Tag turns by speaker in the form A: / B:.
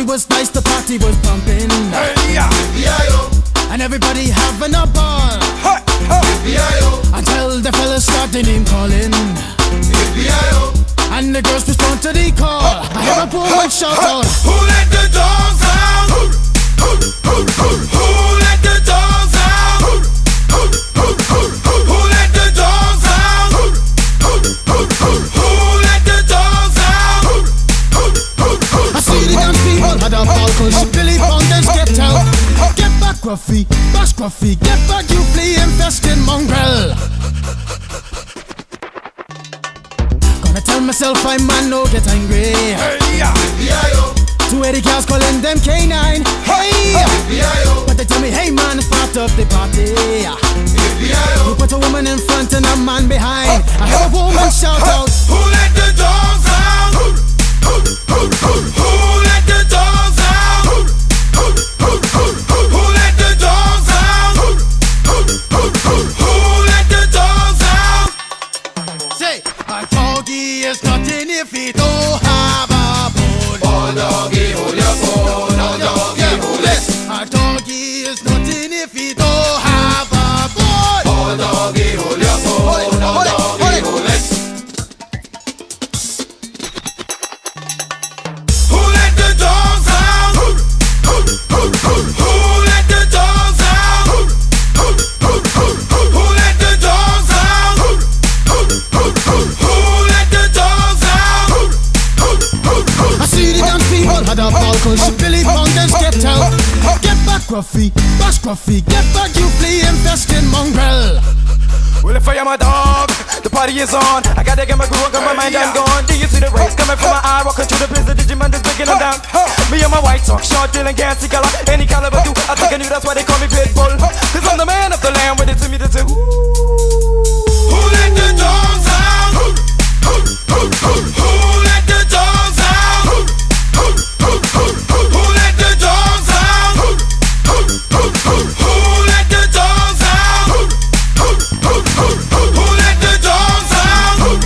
A: Everybody was nice, the party was pumping.
B: Hey, yeah.
A: And everybody having a ball.
B: Hey, hey.
A: Until the fellas started name calling. And the girls respond to the call. I hear a woman shout out,
B: Who let the dogs out? Who let the dogs out? Who let the dogs out? Who let the dogs out?
A: I see the young people had a ball cause Billy Fountains get out. Get back Gruffy, bash Gruffy, get back you flea infested mongrel. Gonna tell myself I man no get angry.
B: Hey, yeah.
A: 280 cows calling them K9. Hey! But they tell me, hey man, it's part of the party. You put a woman in front and a man behind. I hear a woman shout out,
B: Who let the dogs out? Who let the dogs out? Who let the dogs out? Who let the dogs out?
A: say, a doggy is nothing if he don't have a bone.
B: Oh doggy, hold your bone. Oh doggy, hold it.
A: A doggy is nothing if he don't have a bone.
B: Oh doggy, hold your bone. Oh doggy, hold it. Who let the dogs out? Who let the dogs out? Who let the dogs out? Who let the dogs out?
A: I see the young people had a ball cause Billy Fountains get out. Get back Gruffy, bash Gruffy, get back you flea infested mongrel.
C: Well, if I am a dog, the party is on. I gotta get my groove on, cause my mind I'm gone. Do you see the rays coming from my eye? Walking through the prison, Digimon is breaking them down. Me and my white talk, short, dealing, gassy color. Any caliber do, I think I knew that's why they call me Pitbull. Cause I'm the man of the land, with it to me, the two.